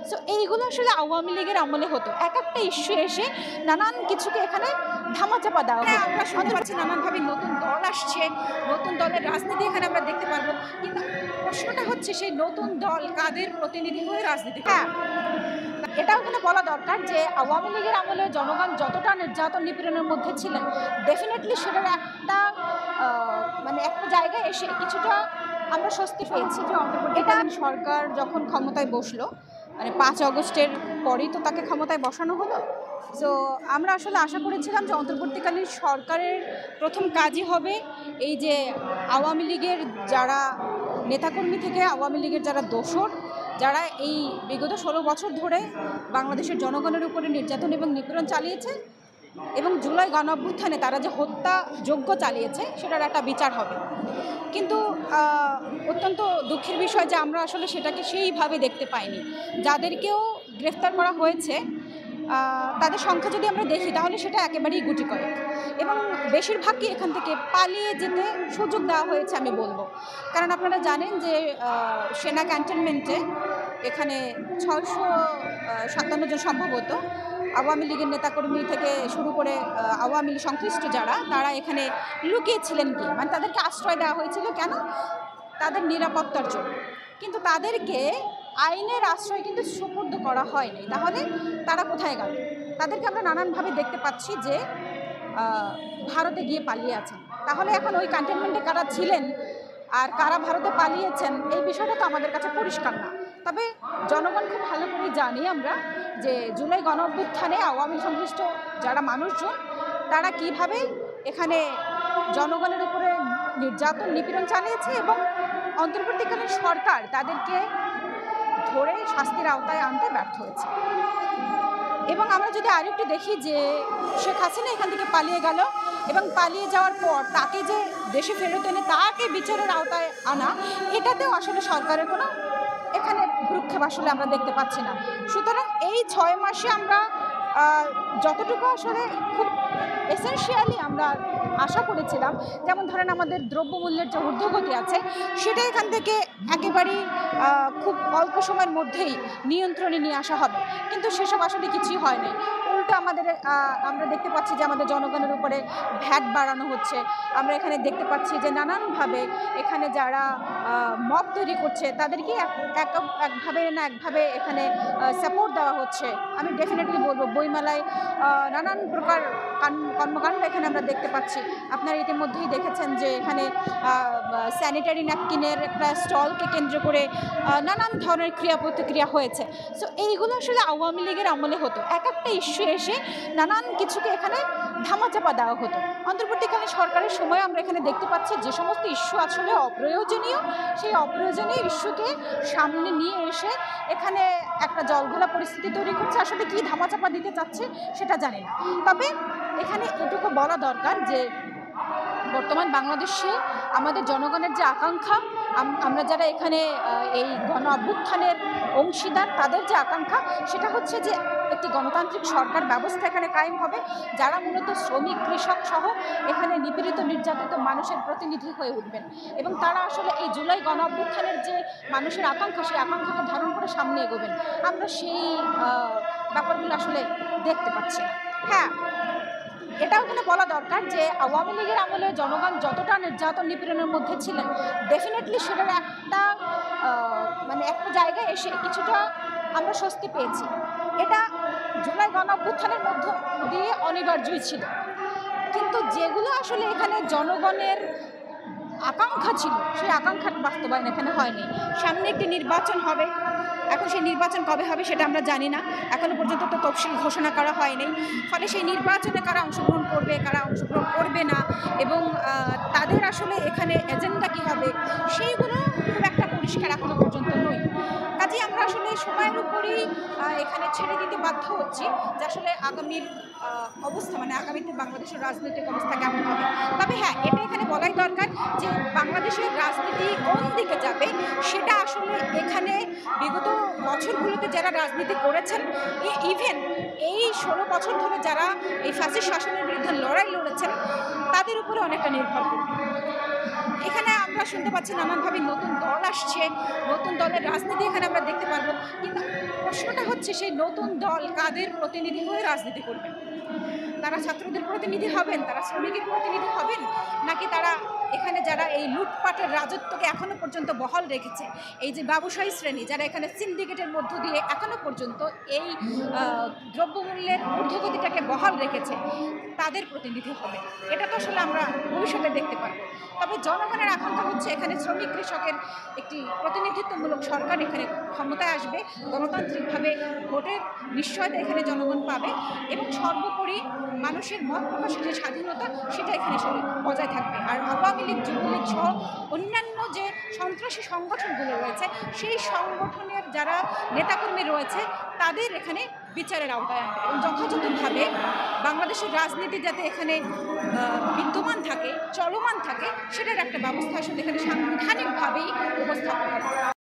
So এইগুলো আসলে আওয়ামী লীগের আমলে হতো, এক একটা ইস্যু এসে নানান কিছুকে এখানে ধামাচাপা দেওয়া হতো। আমরা শুনতে পাচ্ছি নানানভাবে নতুন দল আসছে, নতুন দলের রাজনীতি এখানে আমরা দেখতে পারবো, কিন্তু প্রশ্নটা হচ্ছে সেই নতুন দল কাদের প্রতিনিধি হয়ে রাজনীতি করে? হ্যাঁ, এটাও কিন্তু বলা দরকার যে আওয়ামী লীগের আমলে জনগণ যতটা নির্যাতন নিপীড়নের মধ্যে ছিলেন, ডেফিনেটলি সেটার একটা মানে একটা জায়গায় এসে কিছুটা আমরা স্বস্তি পেয়েছি। এটা সরকার যখন ক্ষমতায় বসলো, মানে 5 আগস্টের পরেই তো তাকে ক্ষমতায় বসানো হলো। সো আমরা আসলে আশা করেছিলাম যে অন্তর্বর্তীকালীন সরকারের প্রথম কাজই হবে এই যে আওয়ামী লীগের যারা নেতাকর্মী থেকে আওয়ামী লীগের যারা দোসর, যারা এই বিগত 16 বছর ধরে বাংলাদেশের জনগণের উপরে নির্যাতন এবং নিপীড়ন চালিয়েছে এবং জুলাই গণঅভ্যুত্থানে তারা যে হত্যাযজ্ঞ চালিয়েছে সেটার একটা বিচার হবে। কিন্তু অত্যন্ত দুঃখের বিষয় যে আমরা আসলে সেটাকে সেইভাবে দেখতে পাইনি। যাদেরকেও গ্রেফতার করা হয়েছে তাদের সংখ্যা যদি আমরা দেখি তাহলে সেটা একেবারেই গুটি কয়েক, এবং বেশিরভাগই এখান থেকে পালিয়ে যেতে সুযোগ দেওয়া হয়েছে আমি বলবো। কারণ আপনারা জানেন যে সেনা ক্যান্টনমেন্টে এখানে 657 জন সম্ভবত আওয়ামী লীগের নেতাকর্মী থেকে শুরু করে আওয়ামী লীগ সংশ্লিষ্ট যারা তারা এখানে লুকিয়েছিলেন গিয়ে, মানে তাদেরকে আশ্রয় দেওয়া হয়েছিল কেন? তাদের নিরাপত্তার জন্য। কিন্তু তাদেরকে আইনের আশ্রয় কিন্তু সুপর্দ করা হয়নি। তাহলে তারা কোথায় গেল? তাদেরকে আমরা নানানভাবে দেখতে পাচ্ছি যে ভারতে গিয়ে পালিয়ে আছেন। তাহলে এখন ওই ক্যান্টনমেন্টে কারা ছিলেন আর কারা ভারতে পালিয়েছেন এই বিষয়টা তো আমাদের কাছে পরিষ্কার না। তবে জনগণ খুব ভালো করেই জানি আমরা যে জুলাই গণঅভ্যুত্থানে আওয়ামী সংশ্লিষ্ট যারা মানুষজন তারা কিভাবে এখানে জনগণের উপরে নির্যাতন নিপীড়ন চালিয়েছে এবং অন্তর্বর্তীকালীন সরকার তাদেরকে ধরে শাস্তির আওতায় আনতে ব্যর্থ হয়েছে। এবং আমরা যদি আরেকটু দেখি যে শেখ হাসিনা এখান থেকে পালিয়ে গেল এবং পালিয়ে যাওয়ার পর তাকে যে দেশে ফেরত এনে তাকে বিচারের আওতায় আনা, এটাতেও আসলে সরকারের কোনো এখানে ভ্রুক্ষেপ আসলে আমরা দেখতে পাচ্ছি না। সুতরাং এই 6 মাসে আমরা যতটুকু আসলে খুব এসেনশিয়ালি আমরা আশা করেছিলাম, যেমন ধরেন আমাদের দ্রব্যমূল্যের যে ঊর্ধ্বগতি আছে সেটা এখান থেকে একেবারেই খুব অল্প সময়ের মধ্যেই নিয়ন্ত্রণে নিয়ে আসা হবে, কিন্তু সেসব আসলে কিছুই হয়নি। উল্টো আমরা দেখতে পাচ্ছি যে আমাদের জনগণের উপরে ভ্যাট বাড়ানো হচ্ছে। আমরা এখানে দেখতে পাচ্ছি যে নানানভাবে এখানে যারা মব তৈরি করছে তাদেরকে একভাবে না একভাবে এখানে সাপোর্ট দেওয়া হচ্ছে। আমি ডেফিনেটলি বলবো বইমেলায় নানান প্রকার কর্মকাণ্ড এখানে আমরা দেখতে পাচ্ছি। আপনারা ইতিমধ্যেই দেখেছেন যে এখানে স্যানিটারি ন্যাপকিনের একটা স্টলকে কেন্দ্র করে নানান ধরনের ক্রিয়া প্রতিক্রিয়া হয়েছে। সো এইগুলো আসলে আওয়ামী লীগের আমলে হতো, এক একটা ইস্যু এসে নানান কিছুকে এখানে ধামাচাপা দেওয়া হতো। অন্তর্বর্তীকালীন সরকারের সময় আমরা এখানে দেখতে পাচ্ছি যে সমস্ত ইস্যু আসলে অপ্রয়োজনীয়, সেই অপ্রয়োজনীয় ইস্যুকে সামনে নিয়ে এসে এখানে একটা জলঘোলা পরিস্থিতি তৈরি করছে। আসলে কি ধামাচাপা দিতে চাচ্ছে সেটা জানি না। তবে এখানে এটুকু বলা দরকার যে বর্তমান বাংলাদেশে আমাদের জনগণের যে আকাঙ্ক্ষা, আমরা যারা এখানে এই গণ অভ্যুত্থানের অংশীদার তাদের যে আকাঙ্ক্ষা সেটা হচ্ছে যে একটি গণতান্ত্রিক সরকার ব্যবস্থা এখানে কায়েম হবে, যারা মূলত শ্রমিক কৃষক সহ এখানে নিপীড়িত নির্যাতিত মানুষের প্রতিনিধি হয়ে উঠবেন এবং তারা আসলে এই জুলাই গণ অভ্যুত্থানের যে মানুষের আকাঙ্ক্ষা সেই আকাঙ্ক্ষাকে ধারণ করে সামনে এগোবেন। আমরা সেই ব্যাপারগুলো আসলে দেখতে পাচ্ছি না। হ্যাঁ, এটাও কিন্তু বলা দরকার যে আওয়ামী লীগের আমলে জনগণ যতটা নির্যাতন নিপীড়নের মধ্যে ছিলেন, ডেফিনেটলি সেটার একটা মানে একটা জায়গায় এসে কিছুটা আমরা স্বস্তি পেয়েছি। এটা জুলাই গণঅভ্যুত্থানের মধ্য দিয়ে অনিবার্যই ছিল, কিন্তু যেগুলো আসলে এখানে জনগণের আকাঙ্ক্ষা ছিল সেই আকাঙ্ক্ষার বাস্তবায়ন এখানে হয়নি। সামনে একটি নির্বাচন হবে, এখন সেই নির্বাচন কবে হবে সেটা আমরা জানি না, এখনো পর্যন্ত তো তফসিল ঘোষণা করা হয়নি। ফলে সেই নির্বাচনে কারা অংশগ্রহণ করবে কারা অংশগ্রহণ করবে না এবং তাদের আসলে এখানে এজেন্ডা কী হবে সেইগুলো খুব একটা পরিষ্কার এখনো পর্যন্ত নয়। কাজেই আমরা আসলে সময়ের উপরেই এখানে ছেড়ে দিতে বাধ্য হচ্ছি যে আসলে আগামীর অবস্থা মানে আগামীতে বাংলাদেশের রাজনৈতিক অবস্থা কেমন হবে। তবে হ্যাঁ, এটা এখানে বলাই দরকার যে বাংলাদেশের রাজনীতি কোন দিকে যাবে সেটা আসলে এখানে বিগত বছরগুলোতে যারা রাজনীতি করেছেন, ইভেন এই 16 বছর ধরে যারা এই ফ্যাসিস্ট শাসনের বিরুদ্ধে লড়াই লড়েছেন তাদের উপরে অনেকটা নির্ভর করবে। এখানে আমরা শুনতে পাচ্ছি নানানভাবে নতুন দল আসছে, নতুন দলের রাজনীতি এখানে আমরা দেখতে পারবো। কিন্তু প্রশ্নটা হচ্ছে সেই নতুন দল কাদের প্রতিনিধি হয়ে রাজনীতি করবেন? তারা ছাত্রদের প্রতিনিধি হবেন, তারা শ্রমিকের প্রতিনিধি হবেন, নাকি তারা এখানে যারা এই লুটপাটের রাজত্বকে এখনো পর্যন্ত বহাল রেখেছে, এই যে ব্যবসায়ী শ্রেণী যারা এখানে সিন্ডিকেটের মধ্য দিয়ে এখনো পর্যন্ত এই দ্রব্যমূল্যের ঊর্ধ্বগতিটাকে বহাল রেখেছে, তাদের প্রতিনিধি হবে? এটা তো আসলে আমরা ভবিষ্যতে দেখতে পারবো। তবে জনগণের আকাঙ্ক্ষা হচ্ছে এখানে শ্রমিক কৃষকের একটি প্রতিনিধিত্বমূলক সরকার এখানে ক্ষমতায় আসবে, গণতান্ত্রিকভাবে ভোটের নিশ্চয়তা এখানে জনগণ পাবে এবং সর্বোপরি মানুষের মত প্রকাশের যে স্বাধীনতা সেটা এখানে বজায় থাকবে। আর আওয়ামী লীগ, যুবলীগ সহ অন্যান্য যে সন্ত্রাসী সংগঠনগুলো রয়েছে সেই সংগঠনের যারা নেতাকর্মী রয়েছে তাদের এখানে বিচারের আওতায় আনবে এবং যথাযথভাবে বাংলাদেশের রাজনীতি যাতে এখানে বিদ্যমান থাকে, চলমান থাকে, সেটার একটা ব্যবস্থা আসলে এখানে সাংবিধানিকভাবেই উপস্থাপন করা।